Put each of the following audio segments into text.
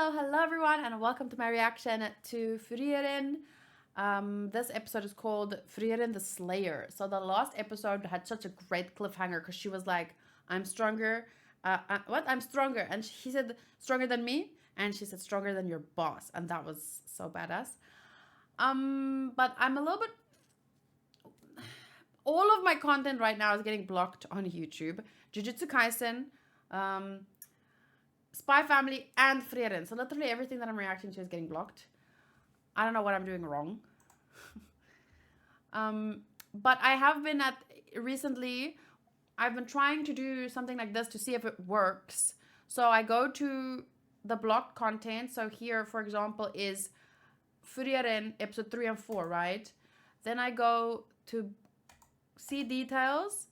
Hello everyone, and welcome to my reaction to Frieren. This episode is called Frieren the Slayer. So the last episode had such a great cliffhanger because she was like, I'm stronger. What? I'm stronger. And he said, stronger than me? And she said, stronger than your boss. And that was so badass. But I'm a little bit... All of my content right now is getting blocked on YouTube. Jujutsu Kaisen, Spy Family, and Frieren. So literally everything that I'm reacting to is getting blocked. I don't know what I'm doing wrong. But I have been recently, I've been trying to do something like this to see if it works. So I go to the blocked content. So here, for example, is Frieren episode 3 and 4, right? Then I go to see details,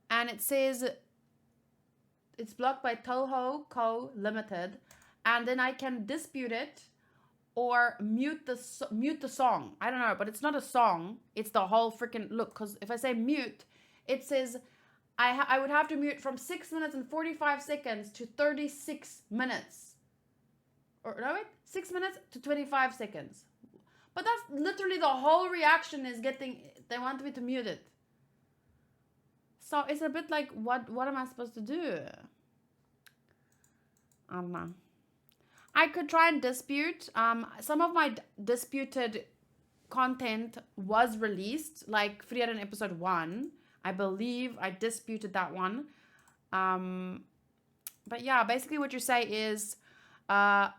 and it says it's blocked by Toho Co. Limited, and then I can dispute it or mute the song. I don't know, but it's not a song. It's the whole freaking look. Because if I say mute, it says I would have to mute from 6 minutes and 45 seconds to 36 minutes. Or no, wait, 6 minutes to 25 seconds. But that's literally the whole reaction is getting. They want me to mute it. So it's a bit like, what am I supposed to do? I don't know. I could try and dispute. Some of my disputed content was released, like Frieren episode 1. I believe I disputed that one. But yeah, basically what you say is, I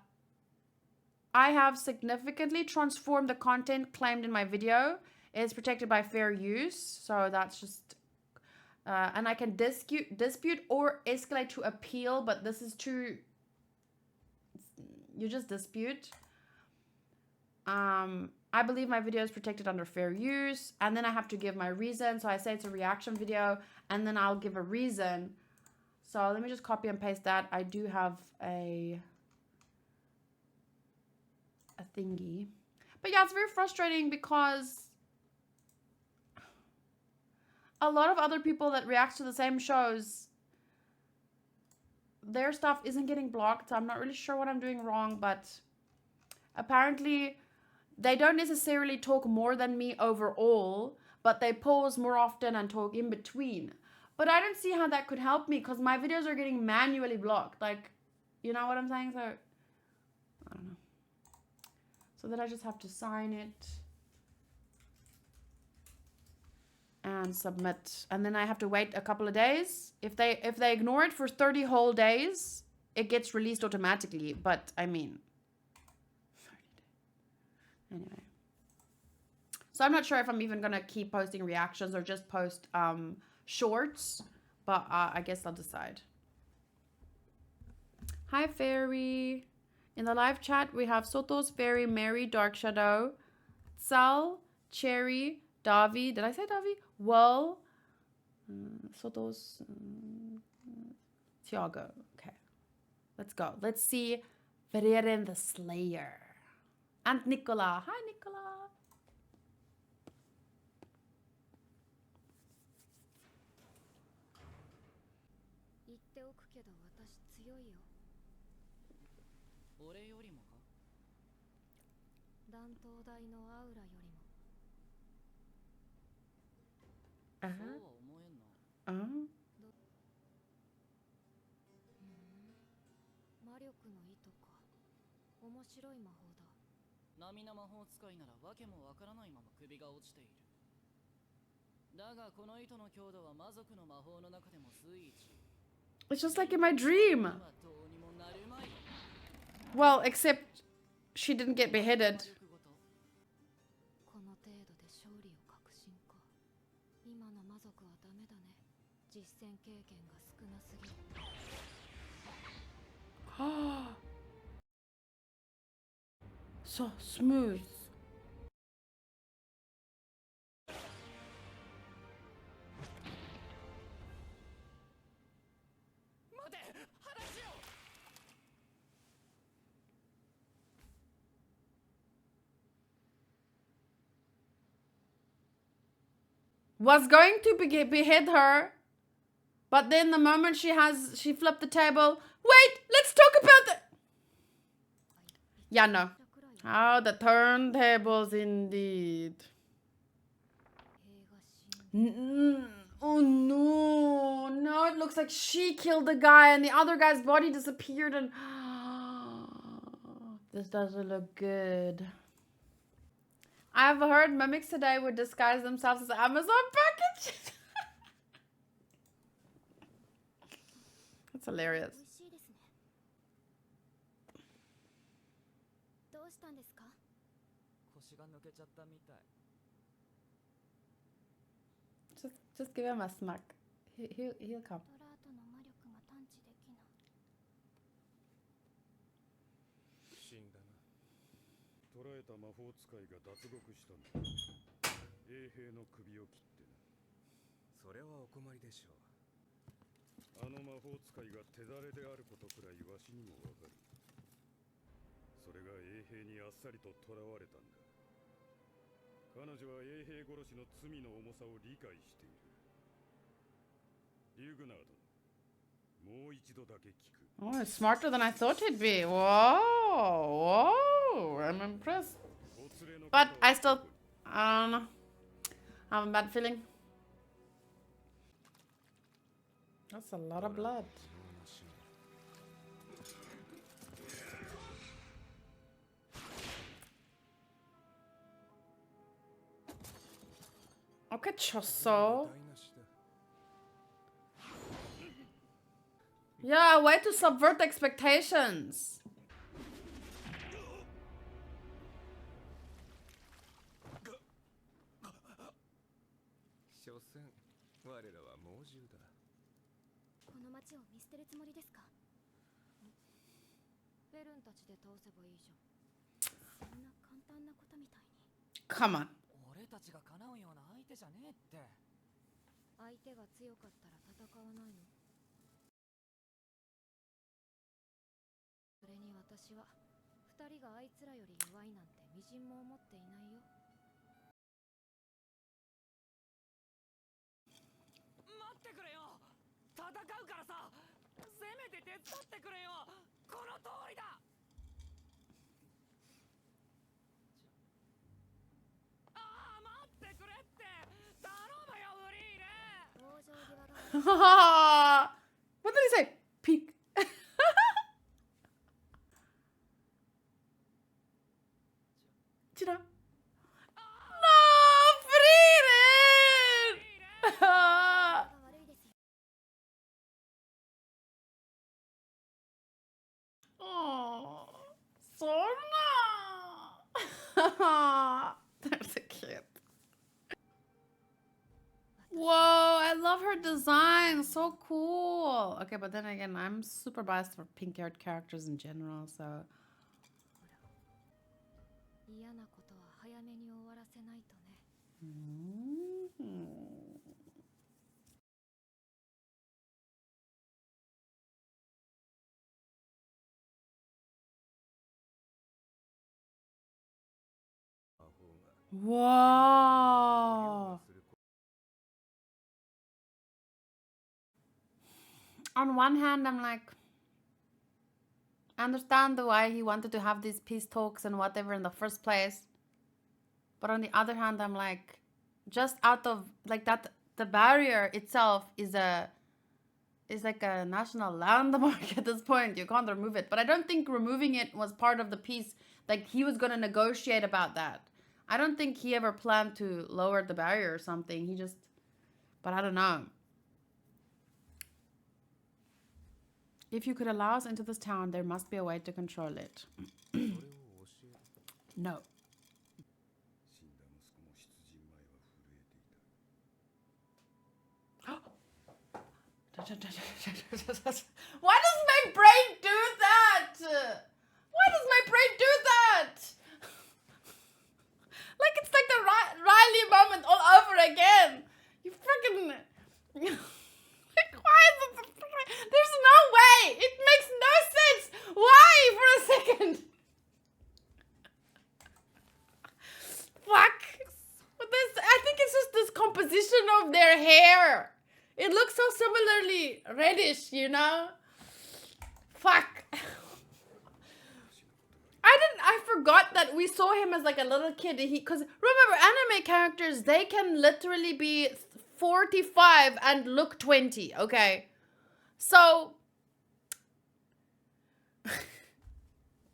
have significantly transformed the content claimed in my video. It's protected by fair use. So that's just... and I can dispute or escalate to appeal, but this is too... You just dispute. I believe my video is protected under fair use, and then I have to give my reason. So I say it's a reaction video, and then I'll give a reason. So let me just copy and paste that. I do have a thingy. But yeah, it's very frustrating because a lot of other people that react to the same shows, their stuff isn't getting blocked. So I'm not really sure what I'm doing wrong, but apparently they don't necessarily talk more than me overall, but they pause more often and talk in between. But I don't see how that could help me because my videos are getting manually blocked. Like, you know what I'm saying? So, I don't know. So then I just have to sign it and submit, and then I have to wait a couple of days. If they ignore it for 30 whole days, it gets released automatically. But I mean, 30 days. Anyway, so I'm not sure if I'm even gonna keep posting reactions or just post shorts, but I guess I'll decide. Hi Fairy. In the live chat we have Soto's Fairy, Mary, Dark Shadow, Sal, Cherry, Davi. Did I say Davi? Well, Soto's Tiago. Okay, let's go. Let's see Frieren the Slayer. And Nicola. Hi, Nicola. It's just like in my dream. Well, except she didn't get beheaded. So smooth. Was going to behead her, but then the moment she flipped the table. Wait, let's talk about the... Yeah, no. Oh, the turntables indeed. Oh no. No, it looks like she killed the guy and the other guy's body disappeared and... This doesn't look good. I've heard mimics today would disguise themselves as Amazon packages. That's hilarious. Just give him a smack. He'll come. 捕らえた魔法使いが脱獄したんだ。衛兵の首を切ってな。それはお困りでしょう。あの魔法使いが手だれであることくらいわしにもわかる。それが衛兵にあっさりと囚われたんだ。彼女は衛兵殺しの罪の重さを理解している。リュグナー殿、もう一度だけ聞く。Oh, it's smarter than I thought he'd be. Whoa, whoa, I'm impressed. But I still, I don't know. I have a bad feeling. That's a lot of blood. Okay, Sousou. Yeah, way to subvert expectations. Come on. 俺たちが叶うような相手じゃねえって。相手が強かったら戦わないの。それに私は二人があいつらより弱いなんてみじんも思っていないよ。待ってくれよ。戦うからさ。せめて手伝ってくれよ。この通りだ。What did he say? Peek. Chira. No, Frieren! Oh, Sorna. There's a kid. Whoa, I love her design. So cool. Okay, but then again, I'm super biased for pink-haired characters in general, so... Whoa. On one hand, I'm like, I understand why he wanted to have these peace talks and whatever in the first place. But on the other hand, I'm like, just out of like that, the barrier itself is like a national landmark at this point. You can't remove it. But I don't think removing it was part of the peace. Like he was gonna negotiate about that. I don't think he ever planned to lower the barrier or something. He just, but I don't know. If you could allow us into this town, there must be a way to control it. No. Why does my brain do that? Why does my brain do that? Like it's like the Riley moment all over again. You freaking... Like, why is it... There's no way! It makes no sense! Why? For a second! Fuck! But this, I think it's just this composition of their hair. It looks so similarly reddish, you know? Fuck. I that we saw him as like a little kid. Because remember, anime characters, they can literally be 45 and look 20, okay? So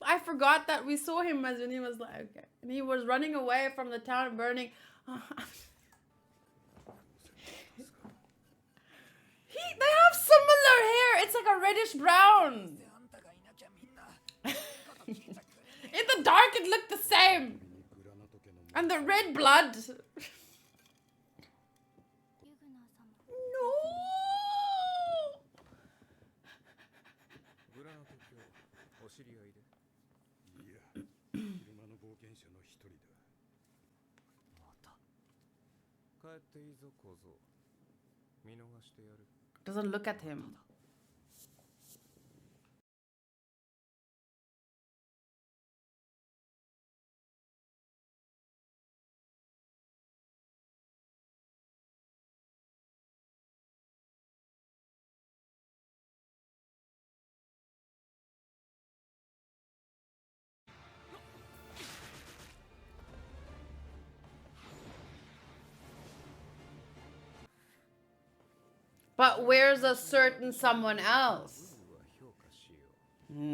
I forgot that we saw him as when he was like, okay. And he was running away from the town burning. They have similar hair. It's like a reddish brown. In the dark, it looked the same. And the red blood. No. 村の時をお知り合いでいや車の冒険者の一人だまた帰っていいぞ小僧見逃してやる Doesn't look at him. But where's a certain someone else?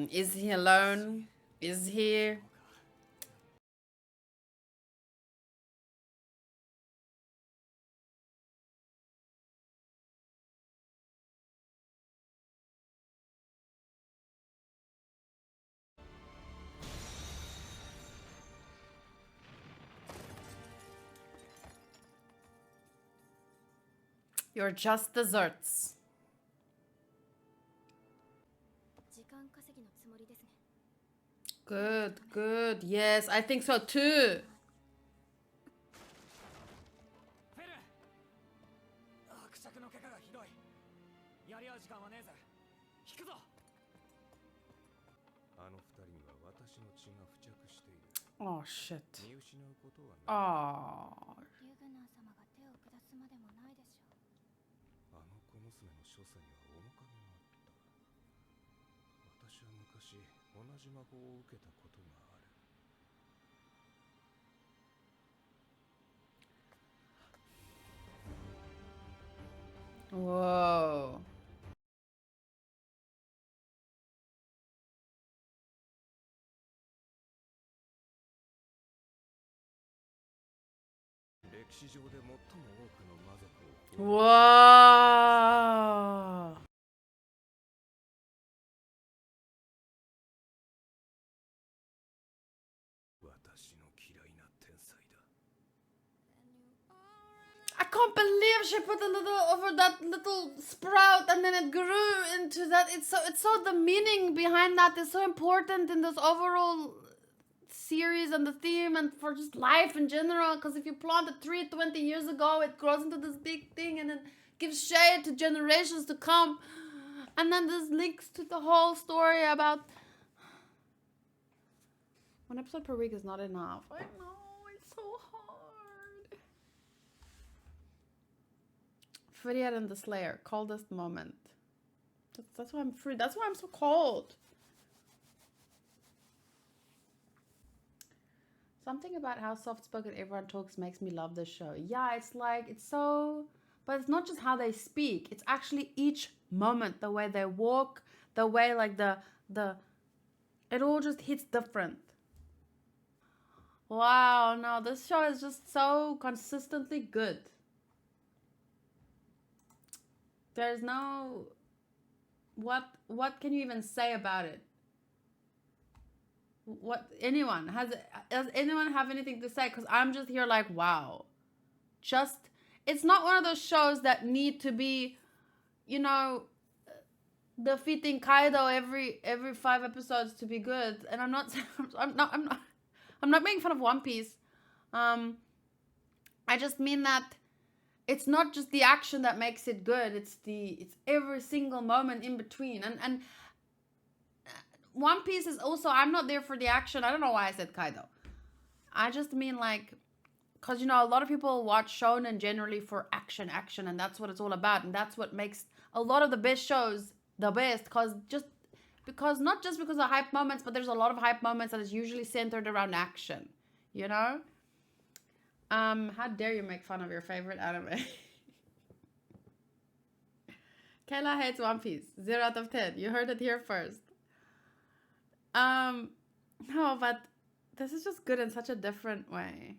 Is he alone? Is he? You're just desserts. 時間稼ぎのつもりですね。 Good, good. Yes, I think so too. フェル伯爵の怪我がひどいやり合う時間はねえぜ引くぞあの二人には私の血が付着している Oh shit. 見失うことはない Oh. リュグナー様が手を下すまでもないでしょう。あの小娘の所作には面影があった私は昔同じ魔法を受けたことがある Whoa. 歴史上で最も多くの魔族を Whoa. 私の嫌いな天才だ I can't believe she put a little over that little sprout and then it grew into that. It's so the meaning behind that is so important in this overall series and the theme and for just life in general. Because if you plant a tree 20 years ago, it grows into this big thing and it gives shade to generations to come. And then this links to the whole story about 1 episode per week is not enough. I know, it's so hard. Frieren the Slayer, coldest moment. That's why I'm free. That's why I'm so cold. Something about how soft-spoken everyone talks makes me love this show. Yeah, it's like, it's so... But it's not just how they speak. It's actually each moment, the way they walk, the way like the... It all just hits different. Wow, no, this show is just so consistently good. There's no... What can you even say about it? Does anyone have anything to say? Because I'm just here like, wow. It's not one of those shows that need to be, you know, defeating Kaido every 5 episodes to be good. And I'm not making fun of One Piece. I just mean that it's not just the action that makes it good. It's every single moment in between. And One Piece is also, I'm not there for the action. I don't know why I said Kaido. I just mean like, because, you know, a lot of people watch shonen generally for action, and that's what it's all about. And that's what makes a lot of the best shows the best. Because just because not just because of hype moments, but there's a lot of hype moments that is usually centered around action, you know? How dare you make fun of your favorite anime? Kayla hates One Piece. 0 out of 10. You heard it here first. No, but this is just good in such a different way.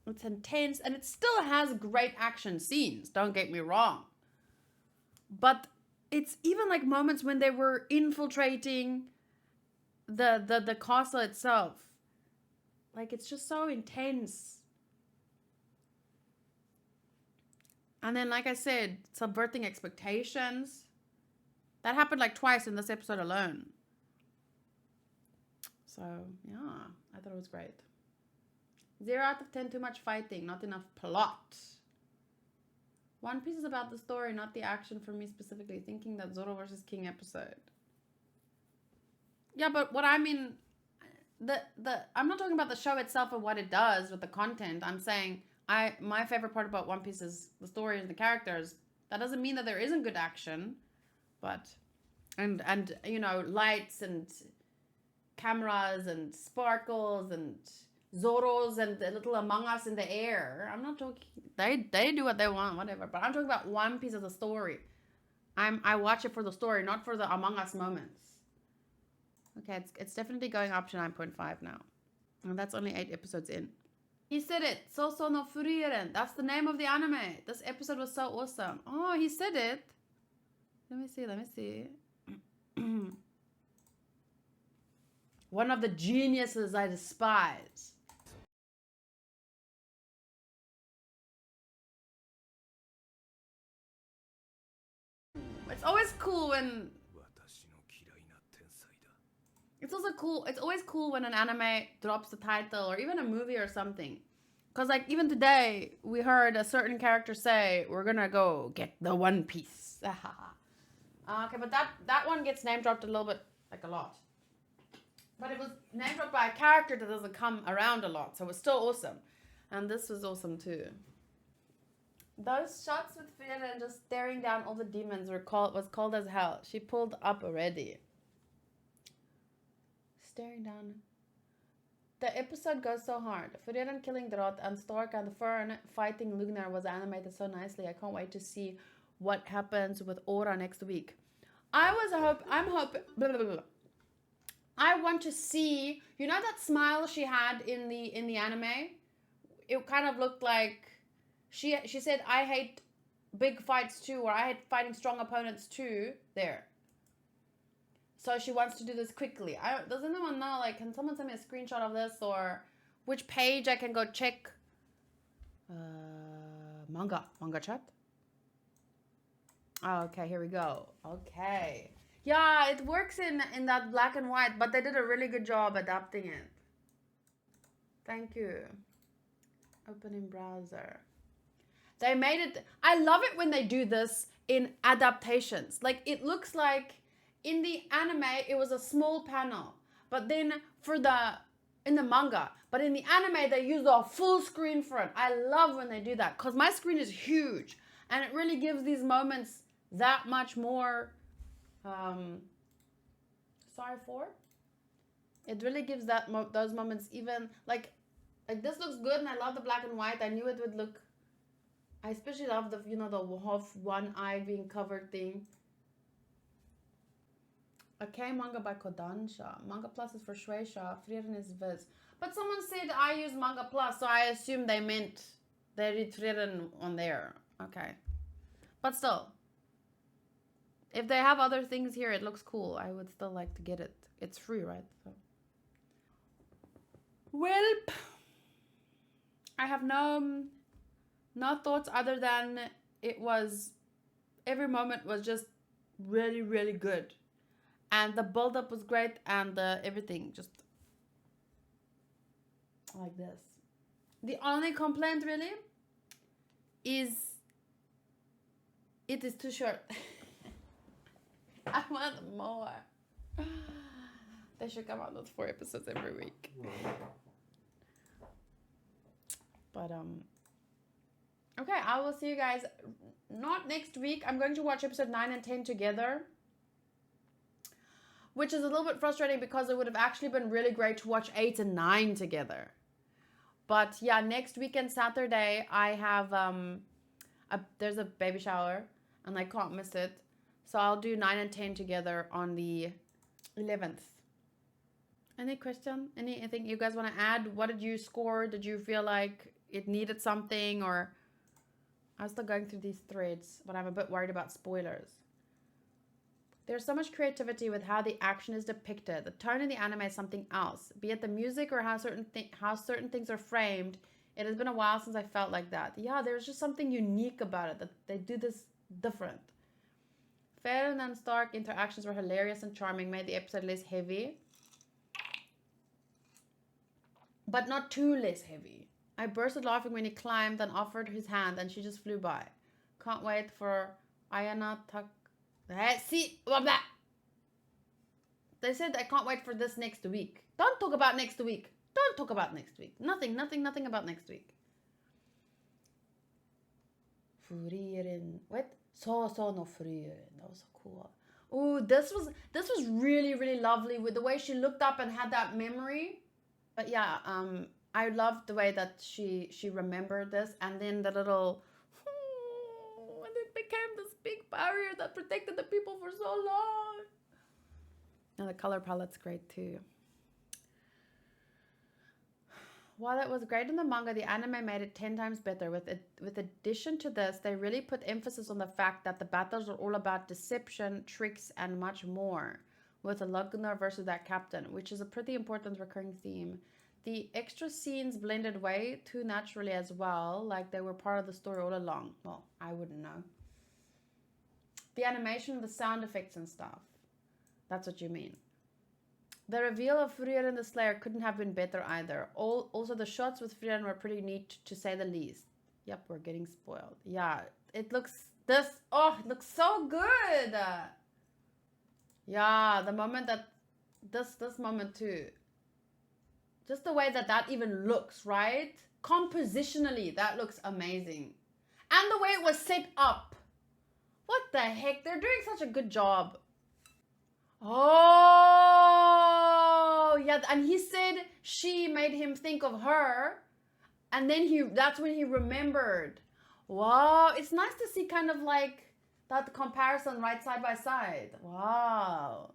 It's intense and it still has great action scenes, don't get me wrong. But it's even like moments when they were infiltrating the castle itself. Like, it's just so intense. And then, like I said, subverting expectations. That happened like twice in this episode alone. So, yeah, I thought it was great. 0 out of 10, too much fighting, not enough plot. One Piece is about the story, not the action for me specifically. Thinking that Zoro versus King episode. Yeah, but what I mean, I'm not talking about the show itself and what it does with the content. I'm saying my favorite part about One Piece is the story and the characters. That doesn't mean that there isn't good action, but and you know, lights and cameras and sparkles and Zoros and the little Among Us in the air. I'm not talking. They do what they want, whatever. But I'm talking about One Piece as a story. I watch it for the story, not for the Among Us moments. Okay, it's definitely going up to 9.5 now, and that's only 8 episodes in. He said it. Sousou no Frieren. That's the name of the anime. This episode was so awesome. Oh, he said it. Let me see. One of the geniuses I despise. It's always cool when... It's always cool when an anime drops the title or even a movie or something. Because like even today, we heard a certain character say, we're gonna go get the One Piece. Okay, but that one gets name dropped a little bit, like a lot. But it was name dropped by a character that doesn't come around a lot, so it was still awesome. And this was awesome too. Those shots with Frieren just staring down all the demons was cold as hell. She pulled up already. Staring down. The episode goes so hard. Frieren killing Drot and Stork and Fern fighting Lugner was animated so nicely. I can't wait to see what happens with Aura next week. I'm hoping. I want to see. You know that smile she had in the anime? It kind of looked like she said, "I hate big fights too," or "I hate fighting strong opponents too." There. So she wants to do this quickly. Does anyone know, like, can someone send me a screenshot of this or which page I can go check? Manga chat. Oh, okay, here we go. Okay. Yeah, it works in that black and white, but they did a really good job adapting it. Thank you. Open in browser. They made it. I love it when they do this in adaptations. Like, it looks like in the anime, it was a small panel. But then in the manga, but in the anime, they use a full screen for it. I love when they do that because my screen is huge and it really gives these moments that much more, it really gives those moments even, like this looks good and I love the black and white. I knew it would look, I especially love the, you know, the half one eye being covered thing. Okay, manga by Kodansha. Manga Plus is for Shueisha. Frieren is Viz. But someone said I use Manga Plus, so I assume they meant they read Frieren on there. Okay. But still, if they have other things here, it looks cool. I would still like to get it. It's free, right? So. Welp. I have no thoughts other than every moment was just really, really good. And the build-up was great, and everything just like this. The only complaint really is it is too short. I want more. They should come out with 4 episodes every week. But okay, I will see you guys not next week. I'm going to watch episode 9 and 10 together. which is a little bit frustrating because it would have actually been really great to watch 8 and 9 together. But yeah, next weekend, Saturday, I have, there's a baby shower and I can't miss it. So I'll do 9 and 10 together on the 11th. Any question? Anything you guys want to add? What did you score? Did you feel like it needed something, or I'm still going through these threads, but I'm a bit worried about spoilers. There's so much creativity with how the action is depicted. The tone of the anime is something else. Be it the music or how certain things are framed. It has been a while since I felt like that. Yeah, there's just something unique about it, that they do this different. Frieren and Stark interactions were hilarious and charming, made the episode less heavy, but not too less heavy. I bursted laughing when he climbed and offered his hand and she just flew by. Can't wait for Ayana Tak. See, they said I can't wait for this next week. Don't talk about next week. Don't talk about next week. Nothing about next week. Frieren. What? Sousou no Frieren. That was so cool. Ooh, this was really, really lovely with the way she looked up and had that memory. But yeah, I loved the way that she remembered this, and then the little, and it became this big barrier that protected the people for so long. And the color palette's great too. While it was great in the manga, the anime made it 10 times better. With addition to this, they really put emphasis on the fact that the battles are all about deception, tricks, and much more. With a Lugner versus that captain, which is a pretty important recurring theme. The extra scenes blended way too naturally as well, like they were part of the story all along. Well, I wouldn't know. The animation, the sound effects and stuff. That's what you mean. The reveal of Frieren the Slayer couldn't have been better either. Also, the shots with Frieren were pretty neat, to say the least. Yep, we're getting spoiled. Yeah, it looks so good. Yeah, the moment that this moment too. Just the way that even looks, right? Compositionally, that looks amazing. And the way it was set up. What the heck? They're doing such a good job. Oh, yeah. And he said she made him think of her. And then that's when he remembered. Wow. It's nice to see kind of like that comparison right side by side. Wow.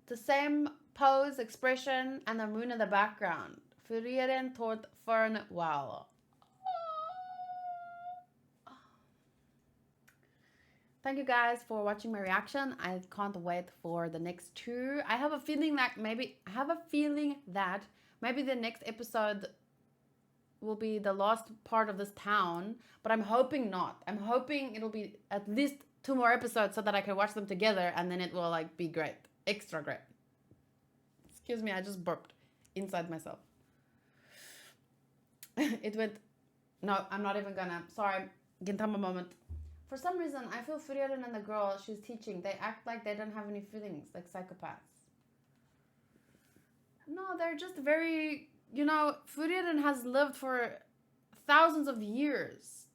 The same pose, expression, and the moon in the background. Frieren taught Fern well. Thank you guys for watching my reaction. I can't wait for the next two. I have a feeling that maybe the next episode will be the last part of this town, but I'm hoping not. I'm hoping it'll be at least 2 more episodes so that I can watch them together, and then it will like be great. Extra great. Excuse me, I just burped inside myself. It went, no, I'm not even gonna, sorry, Gintama moment. For some reason, I feel Frieren and the girl she's teaching, they act like they don't have any feelings, like psychopaths. No, they're just very, Frieren has lived for thousands of years.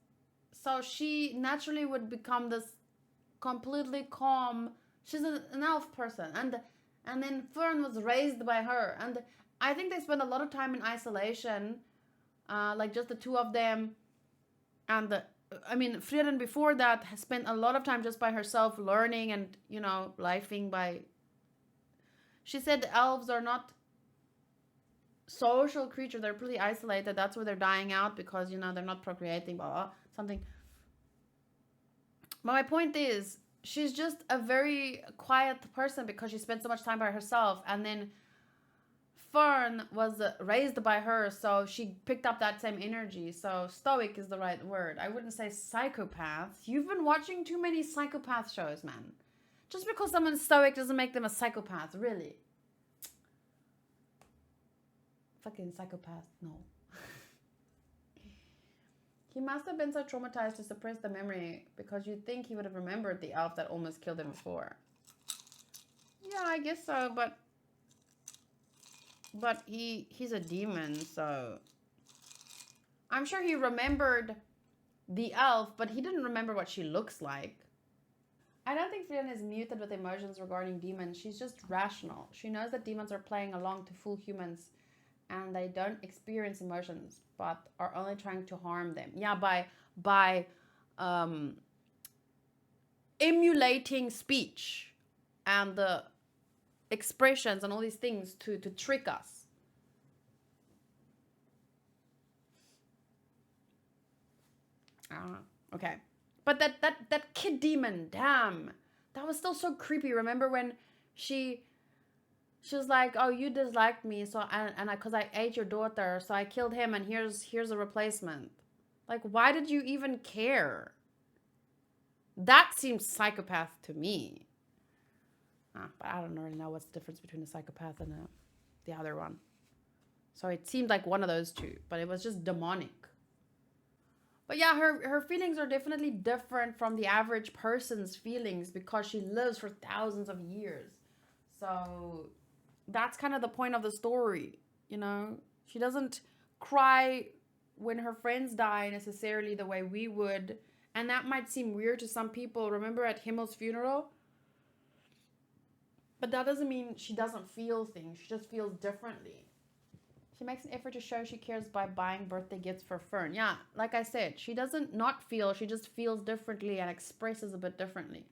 So she naturally would become this completely calm, she's an elf person, and then Fern was raised by her, and I think they spend a lot of time in isolation, like just the two of them, and Frieren before that has spent a lot of time just by herself, learning and lifing by. She said the elves are not social creatures; they're pretty isolated. That's where they're dying out because they're not procreating, blah, blah, something. But my point is, she's just a very quiet person because she spent so much time by herself, and then Fern was raised by her, so she picked up that same energy. So stoic is the right word. I wouldn't say psychopath. You've been watching too many psychopath shows, man. Just because someone's stoic doesn't make them a psychopath, really. Fucking psychopath, no. He must have been so traumatized to suppress the memory, because you'd think he would have remembered the elf that almost killed him before. Yeah, I guess so, but he's a demon, so I'm sure he remembered the elf, but he didn't remember what she looks like. I don't think Frieren is muted with emotions regarding demons. She's just rational. She knows that demons are playing along to fool humans and they don't experience emotions but are only trying to harm them. Yeah, by emulating speech and the expressions and all these things to trick us. Okay. But that kid demon, damn. That was still so creepy. Remember when she was like, "Oh, you disliked me, so and I cuz I ate your daughter, so I killed him and here's a replacement." Like, why did you even care? That seems psychopath to me. But I don't really know what's the difference between a psychopath and the other one. So it seemed like one of those two, but it was just demonic. But yeah, her feelings are definitely different from the average person's feelings because she lives for thousands of years. So that's kind of the point of the story, you know? She doesn't cry when her friends die necessarily the way we would. And that might seem weird to some people. Remember at Himmel's funeral? But that doesn't mean she doesn't feel things. She just feels differently. She makes an effort to show she cares by buying birthday gifts for Fern. Yeah, like I said, she doesn't not feel. She just feels differently and expresses a bit differently.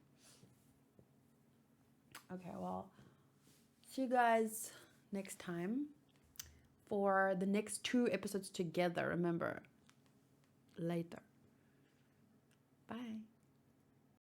Okay, well, see you guys next time for the next 2 episodes together. Remember, later. Bye.